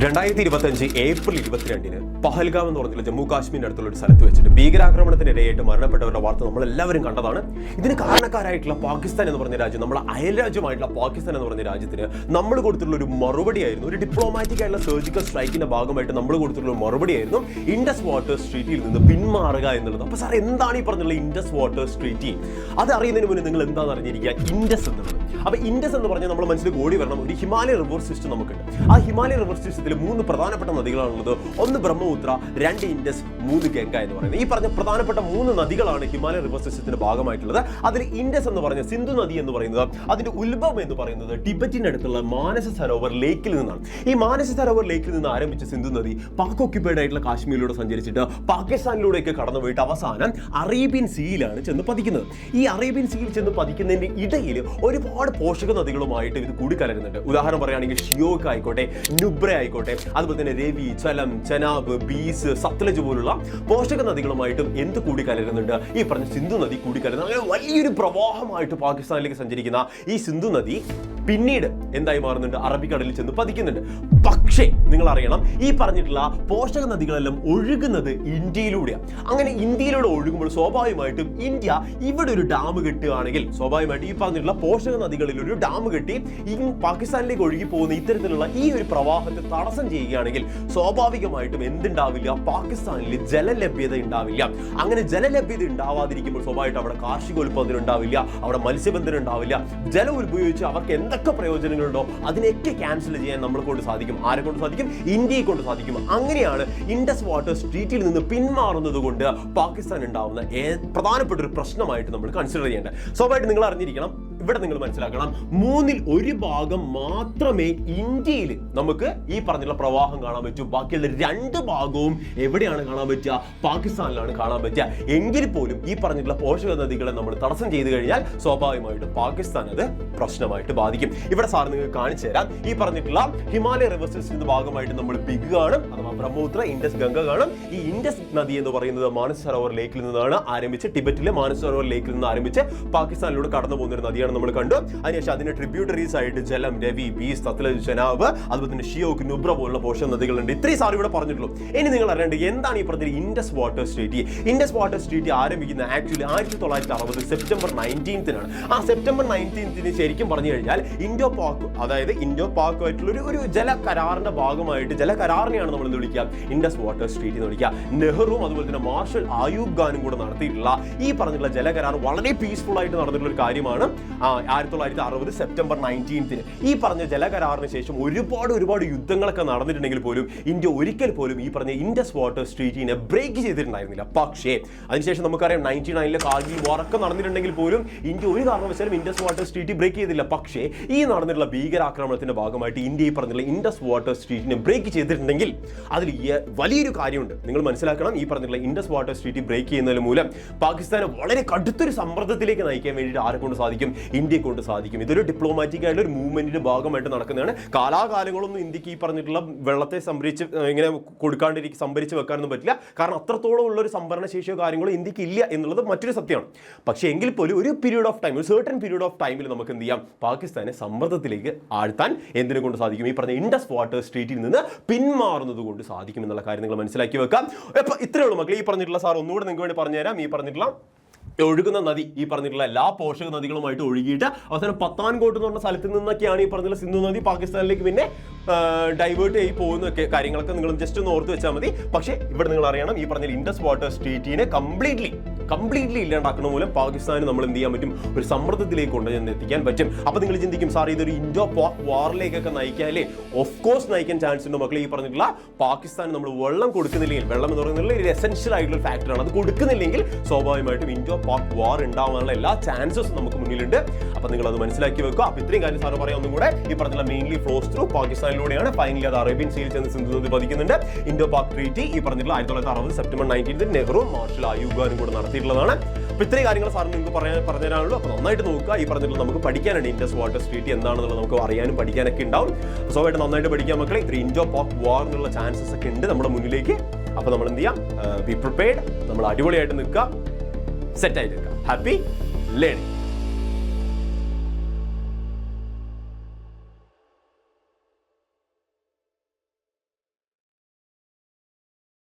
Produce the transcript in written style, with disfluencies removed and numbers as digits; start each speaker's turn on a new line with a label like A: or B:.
A: 2025 April 22 Pahalgam എന്ന് പറഞ്ഞില്ല ജമ്മു കാശ്മീരിന്റെ അടുത്തുള്ള ഒരു സ്ഥലത്ത് വെച്ചിട്ട് ഭീകരാക്രമണത്തിനിരയായിട്ട് മരണപ്പെട്ടവരുടെ വാർത്ത നമ്മൾ എല്ലാവരും കണ്ടതാണ്. ഇതിന് കാരണക്കാരായിട്ടുള്ള പാകിസ്ഥാൻ എന്ന് പറഞ്ഞ രാജ്യം, നമ്മളെ അയൽരാജ്യമായിട്ടുള്ള പാകിസ്ഥാൻ എന്ന് പറഞ്ഞ രാജ്യത്തിന് നമ്മൾ കൊടുത്തിട്ടുള്ള ഒരു മറുപടിയായിരുന്നു, ഒരു ഡിപ്ലോമാറ്റിക് ആയിട്ടുള്ള സർജിക്കൽ സ്ട്രൈക്കിന്റെ ഭാഗമായിട്ട് നമ്മൾ കൊടുത്തിട്ടുള്ള ഒരു മറുപടിയായിരുന്നു ഇൻഡസ് വാട്ടേഴ്സ് ട്രീറ്റിയിൽ നിന്ന് പിന്മാറുക എന്നുള്ളത്. അപ്പോൾ സാർ എന്താണ് ഈ പറഞ്ഞുള്ള ഇൻഡസ് വാട്ടേഴ്സ് ട്രീറ്റി? അത് അറിയുന്നതിന് മുന്നേ നിങ്ങൾ എന്താണെന്ന് അറിഞ്ഞിരിക്കുക ഇൻഡസ് എന്നുള്ളത്. അപ്പോൾ ഇൻഡസ് എന്ന് പറഞ്ഞാൽ നമ്മുടെ മനസ്സിൽ ഓടി വരണം ഒരു ഹിമാലയ റിവർ സിസ്റ്റം നമുക്കുണ്ട്. ആ ഹിമാലയ റിവർ സിസ്റ്റത്തിൽ 3 പ്രധാനപ്പെട്ട നദികളാണുള്ളത്. 1 ബ്രഹ്മപുത്ര, 2 ഇൻഡസ്, 3 ഗംഗ എന്ന് പറയുന്നത്. ഈ പറഞ്ഞ പ്രധാനപ്പെട്ട 3 നദികളാണ് ഹിമാലയ റിവർ സിസ്റ്റത്തിന്റെ ഭാഗമായിട്ടുള്ളത്. അതിൽ ഇൻഡസ് എന്ന് പറഞ്ഞ സിന്ധു നദി എന്ന് പറയുന്നത്, അതിന്റെ ഉത്ഭവം എന്ന് പറയുന്നത് ടിബറ്റിന്റെ അടുത്തുള്ള മാനസ സരോവർ ലേക്കിൽ നിന്നാണ്. ഈ മാനസ സരോവർ ലേക്കിൽ നിന്ന് ആരംഭിച്ച സിന്ധു നദി പാക് ഓക്യുപ്പൈഡ് ആയിട്ടുള്ള കാശ്മീരിലൂടെ സഞ്ചരിച്ചിട്ട് പാകിസ്ഥാനിലൂടെയൊക്കെ കടന്നുപോയിട്ട് അവസാനം അറേബ്യൻ സീയിലാണ് ചെന്ന് പതിക്കുന്നത്. ഈ അറേബ്യൻ സീയിൽ ചെന്ന് പതിക്കുന്നതിന്റെ ഇടയിൽ ഒരുപാട് പോഷക നദികളുമായിട്ട് ഇത് കൂടിക്കലരുന്നുണ്ട്. ഉദാഹരണം പറയുകയാണെങ്കിൽ ഷിയോക്ക് ആയിക്കോട്ടെ, നുബ്ര ആയിക്കോട്ടെ, അതുപോലെ തന്നെ രവി, ചലം, ചനാബ്, ബീസ്, സത്ലജ് പോലുള്ള പോഷക നദികളുമായിട്ടും എന്ത് കൂടിക്കലരുന്നുണ്ട്? ഈ പറഞ്ഞ സിന്ധു നദി കൂടിക്കലരുന്നത്. അങ്ങനെ വലിയൊരു പ്രവാഹമായിട്ട് പാകിസ്ഥാനിലേക്ക് സഞ്ചരിക്കുന്ന ഈ സിന്ധു നദി പിന്നീട് എന്തായി മാറുന്നുണ്ട്? അറബിക്കടലിൽ ചെന്ന് പതിക്കുന്നുണ്ട്. പക്ഷേ നിങ്ങൾ അറിയണം, ഈ പറഞ്ഞിട്ടുള്ള പോഷക നദികളെല്ലാം ഒഴുകുന്നത് ഇന്ത്യയിലൂടെയാണ്. അങ്ങനെ ഇന്ത്യയിലൂടെ ഒഴുകുമ്പോൾ സ്വാഭാവികമായിട്ടും ഇന്ത്യ ഇവിടെ ഒരു ഡാം കെട്ടുകയാണെങ്കിൽ, സ്വാഭാവികമായിട്ട് ഈ പറഞ്ഞിട്ടുള്ള പോഷക നദികളിൽ ഒരു ഡാം കെട്ടി ഈ പാകിസ്ഥാനിലേക്ക് ഒഴുകി പോകുന്ന ഇത്തരത്തിലുള്ള ഈ ഒരു പ്രവാഹത്തെ തടസ്സം ചെയ്യുകയാണെങ്കിൽ സ്വാഭാവികമായിട്ടും എന്തുണ്ടാവില്ല? പാകിസ്ഥാനിൽ ജലലഭ്യത ഉണ്ടാവില്ല. അങ്ങനെ ജലലഭ്യത ഉണ്ടാവാതിരിക്കുമ്പോൾ സ്വാഭാവികമായിട്ട് അവിടെ കാർഷികോൽപാദനം ഉണ്ടാവില്ല, അവിടെ മത്സ്യബന്ധനം ഉണ്ടാവില്ല. ജലം ഉപയോഗിച്ച് അവർക്ക് എന്തൊക്കെ പ്രയോജനങ്ങളുണ്ടോ അതിനെയൊക്കെ ക്യാൻസൽ ചെയ്യാൻ നമ്മളെ കൊണ്ട് സാധിക്കും. ആരെ കൊണ്ട് സാധിക്കും? ഇന്ത്യയെ കൊണ്ട് സാധിക്കും. അങ്ങനെയാണ് ഇൻഡസ് വാട്ടേഴ്സ് ട്രീറ്റിയിൽ നിന്ന് പിന്മാറുന്നത് കൊണ്ട് പാകിസ്ഥാൻ ഉണ്ടാവുന്ന പ്രധാനപ്പെട്ട ഒരു പ്രശ്നമായിട്ട് നമ്മൾ കൺസിഡർ ചെയ്യേണ്ടത്. സ്വാഭാവികമായിട്ട് നിങ്ങൾ അറിഞ്ഞിരിക്കണം, ഇവിടെ നിങ്ങൾ മനസ്സിലാക്കണം, 1/3 ഭാഗം മാത്രമേ ഇന്ത്യയിൽ നമുക്ക് ഈ പറഞ്ഞുള്ള പ്രവാഹം കാണാൻ പറ്റൂ. ബാക്കിയുള്ള 2 ഭാഗവും എവിടെയാണ് കാണാൻ പറ്റുക? പാകിസ്ഥാനിലാണ് കാണാൻ പറ്റുക. എങ്കിൽ പോലും ഈ പറഞ്ഞിട്ടുള്ള പോഷക നദികളെ നമ്മൾ തടസ്സം ചെയ്തു കഴിഞ്ഞാൽ സ്വാഭാവികമായിട്ടും പാകിസ്ഥാൻ അത് പ്രശ്നമായിട്ട് ബാധിക്കും. ഇവിടെ സാർ നിങ്ങൾക്ക് കാണിച്ചു തരാം. ഈ പറഞ്ഞിട്ടുള്ള ഹിമാലയ റിവർ സിസ്റ്റത്തിന്റെ ഭാഗമായിട്ട് നമ്മൾ ബിഗ് കാണും, അഥവാ ബ്രഹ്മപുത്ര, ഇൻഡസ്, ഗംഗ കാണും. ഈ ഇൻഡസ് നദി എന്ന് പറയുന്നത് മാനസ സരോവർ ലേക്കിൽ നിന്നാണ് ആരംഭിച്ച്, ടിബറ്റിലെ മാനസ സരോവർ ലേക്കിൽ നിന്ന് ആരംഭിച്ച് പാകിസ്ഥാനിലൂടെ കടന്നു പോകുന്ന ഒരു നദിയാണ് നമ്മൾ കണ്ടു. അതിനുശേഷം അതിന്റെ ട്രിബ്യൂട്ടറീസ് ആയിട്ട് ജലം, രവി, ബീസ്, സത്ലജ്, ചനാബ്, അതുപോലെ തന്നെ ഷിയോക്ക്, നുബ്ര പോലുള്ള പോഷക നദികളുണ്ട്. ഇത്രയും സാർ ഇവിടെ പറഞ്ഞിട്ടുള്ളൂ. ഇനി നിങ്ങൾ അറിയേണ്ടത് എന്താണ് ഈ പറഞ്ഞ Indus waters treaty? Indus waters treaty ആരംഭിക്കുന്ന ആക്ച്വലി 1960 സെപ്റ്റംബർ 19-നാണ്. ആ സെപ്റ്റംബർ 19 ശരിക്കും പറഞ്ഞു കഴിഞ്ഞാൽ ഇൻഡോ പാക്, അതായത് ഇൻഡോ പാക് ആയിട്ടുള്ള ഒരു ജല കരാറിന്റെ ഭാഗമായിട്ട്, ജല കരാറിനെയാണ് നമ്മൾ എന്ത് വിളിക്കുക? ഇൻഡസ് വാട്ടേഴ്സ് ട്രീറ്റി എന്ന് വിളിക്കുക. നെഹ്റുവും അതുപോലെ തന്നെ മാർഷൽ ആയൂബ് ഖാനും കൂടെ നടത്തിയിട്ടുള്ള ഈ പറഞ്ഞിട്ടുള്ള ജല കരാർ വളരെ പീസ്ഫുൾ ആയിട്ട് നടന്നിട്ടുള്ള ഒരു കാര്യമാണ്. 1960 സെപ്റ്റംബർ 19 ഈ പറഞ്ഞ ജലകരാറിന് ശേഷം ഒരുപാട് യുദ്ധങ്ങളൊക്കെ നടന്നിട്ടുണ്ടെങ്കിൽ പോലും ഇന്ത്യ ഒരിക്കൽ പോലും ഈ പറഞ്ഞ ഇൻഡസ് വാട്ടേഴ്സ് ട്രീറ്റിനെ ബ്രേക്ക് ചെയ്തിട്ടുണ്ടായിരുന്നില്ല. പക്ഷേ അതിനുശേഷം നമുക്കറിയാം 99 കാർഗിൽ വാർ ഒക്കെ നടന്നിട്ടുണ്ടെങ്കിൽ പോലും ഇന്ത്യ ഒരു കാരണവശാലും ഇൻഡസ് വാട്ടേഴ്സ് ട്രീറ്റി ബ്രേക്ക് ചെയ്തില്ല. പക്ഷേ ഈ നടന്നിട്ടുള്ള ഭീകരാക്രമണത്തിന്റെ ഭാഗമായിട്ട് ഇന്ത്യ ഈ പറഞ്ഞിട്ടുള്ള ഇൻഡസ് വാട്ടേഴ്സ് ട്രീറ്റിനെ ബ്രേക്ക് ചെയ്തിട്ടുണ്ടെങ്കിൽ അതിൽ വലിയൊരു കാര്യമുണ്ട്. നിങ്ങൾ മനസ്സിലാക്കണം, ഈ പറഞ്ഞിട്ടുള്ള ഇൻഡസ് വാട്ടേഴ്സ് ട്രീറ്റി ബ്രേക്ക് ചെയ്യുന്നതിന് മൂലം പാകിസ്ഥാനെ വളരെ കടുത്തൊരു സമ്മർദ്ദത്തിലേക്ക് നയിക്കാൻ വേണ്ടിയിട്ട് ആരെ കൊണ്ട് സാധിക്കും? ഇന്ത്യയെ കൊണ്ട് സാധിക്കും. ഇതൊരു ഡിപ്ലോമാറ്റിക് ആയിട്ടുള്ള ഒരു മൂവ്മെന്റിന്റെ ഭാഗമായിട്ട് നടക്കുന്നതാണ്. കാലാകാലങ്ങളൊന്നും ഇന്ത്യക്ക് ഈ പറഞ്ഞിട്ടുള്ള വെള്ളത്തെ ഇങ്ങനെ സംഭരിച്ച് വെക്കാനൊന്നും പറ്റില്ല. കാരണം അത്രത്തോളം ഉള്ള ഒരു സംഭരണ ശേഷിയോ കാര്യങ്ങളോ ഇന്ത്യക്ക് ഇല്ല എന്നുള്ളത് മറ്റൊരു സത്യമാണ്. പക്ഷേ എങ്കിൽ പോലും ഒരു പീരീഡ് ഓഫ് ടൈം, ഒരു സർട്ടൻ പീരീഡ് ഓഫ് ടൈമിൽ നമുക്ക് എന്ത് ചെയ്യാം? പാകിസ്ഥാനെ സമ്മർദ്ദത്തിലേക്ക് ആഴ്ത്താൻ എന്തിനെ കൊണ്ട് സാധിക്കും? ഈ പറഞ്ഞ ഇൻഡസ് വാട്ടേഴ്സ് ട്രീറ്റിയിൽ നിന്ന് പിന്മാറുന്നത് കൊണ്ട് സാധിക്കും എന്നുള്ള കാര്യം നിങ്ങൾ മനസ്സിലാക്കി വെക്കാം. അപ്പോൾ ഇത്രയേ ഉള്ളൂ മക്കളെ. ഈ പറഞ്ഞിട്ടുള്ള സാർ ഒന്നുകൂടെ നിങ്ങൾക്ക് വേണ്ടി പറഞ്ഞുതരാം. ഈ പറഞ്ഞിട്ടുള്ള ഒഴുകുന്ന നദി, ഈ പറഞ്ഞിട്ടുള്ള എല്ലാ പോഷക നദികളുമായിട്ട് ഒഴുകിയിട്ട് അവസാനം പത്താൻകോട്ട് എന്ന് പറഞ്ഞ സ്ഥലത്ത് നിന്നൊക്കെയാണ് ഈ പറഞ്ഞിട്ടുള്ള സിന്ധു നദി പാകിസ്ഥാനിലേക്ക് പിന്നെ ഡൈവേർട്ട് ചെയ്ത് പോകുന്ന കാര്യങ്ങളൊക്കെ നിങ്ങൾ ജസ്റ്റ് ഒന്ന് ഓർത്ത് വെച്ചാൽ മതി. പക്ഷേ ഇവിടെ നിങ്ങൾ അറിയണം, ഈ പറഞ്ഞ ഇൻഡസ് വാട്ടേഴ്സ് ട്രീറ്റിനെ കംപ്ലീറ്റ്ലി ഇല്ലാണ്ടാക്കുന്ന മൂലം പാകിസ്ഥാന് നമ്മൾ എന്ത് ചെയ്യാൻ പറ്റും? ഒരു സമ്മർദ്ദത്തിലേക്ക് കൊണ്ടുചെന്ന് എത്തിക്കാൻ പറ്റും. അപ്പോൾ നിങ്ങൾ ചിന്തിക്കും, സാർ ഇതൊരു ഇൻഡോ പാക് വാറിലേക്കൊക്കെ നയിക്കാല്ലേ? ഓഫ് കോഴ്സ് നയിക്കാൻ ചാൻസ് ഉണ്ട് മക്കളെ. ഈ പറഞ്ഞിട്ടുള്ള പാകിസ്ഥാന് നമ്മൾ വെള്ളം കൊടുക്കുന്നില്ലെങ്കിൽ, വെള്ളം എന്ന് പറയുന്നത് ഒരു എസെൻഷ്യൽ ആയിട്ടുള്ള ഫാക്ടറാണ്, അത് കൊടുക്കുന്നില്ലെങ്കിൽ സ്വാഭാവികമായിട്ടും ഇൻഡോ പാക് വാർ ഉണ്ടാവാനുള്ള എല്ലാ ചാൻസസും നമുക്ക് മുന്നിലുണ്ട്. അപ്പോൾ നിങ്ങൾ അത് മനസ്സിലാക്കി വെക്കുക. അപ്പോൾ ഇത്രയും കാര്യം സാറ് പറയാം ഒന്നും കൂടെ. ഈ പറഞ്ഞിട്ടുള്ള മെയിൻലി ഫ്ലോസ് ത്രൂ പാകിസ്ഥാനിലൂടെയാണ്. ഫൈനലി അത് അറേബ്യൻ സീയിൽ ചെന്ന് സിന്ധു നദി പതിക്കുന്നുണ്ട്. ഇൻഡോ പാക് ട്രീറ്റി ഈ പറഞ്ഞിട്ടുള്ള 1960 സെപ്റ്റംബർ 19 നെഹ്റുവും മാർഷൽ ആയൂബ് ഖാനും കൂടെ നടത്തിയിട്ടുള്ളതാണ്. അപ്പോൾ ഇത്രയും കാര്യങ്ങൾ സാറിന് നിങ്ങൾക്ക് പറഞ്ഞുതരാനുള്ളൂ. അപ്പോൾ നന്നായിട്ട് നോക്കുക. ഈ പറഞ്ഞിട്ടുള്ള നമുക്ക് പഠിക്കാനുണ്ട് ഇൻഡസ് വാട്ടേഴ്സ് ട്രീറ്റി എന്താണെന്നുള്ളത് നമുക്ക് അറിയാനും പഠിക്കാനൊക്കെ ഉണ്ടാവും. സോ ആയിട്ട് നന്നായിട്ട് പഠിക്കാൻ മക്കളെ. ഇത്ര ഇൻഡോ പാക് വാർ എന്നുള്ള ചാൻസസ് ഒക്കെ ഉണ്ട് നമ്മുടെ മുന്നിലേക്ക്. അപ്പോൾ നമ്മൾ എന്ത് ചെയ്യാം? Be prepared. നമ്മൾ അടിപൊളിയായിട്ട് നിൽക്കുക, സെറ്റായിട്ട് നിൽക്കുക. Happy learning.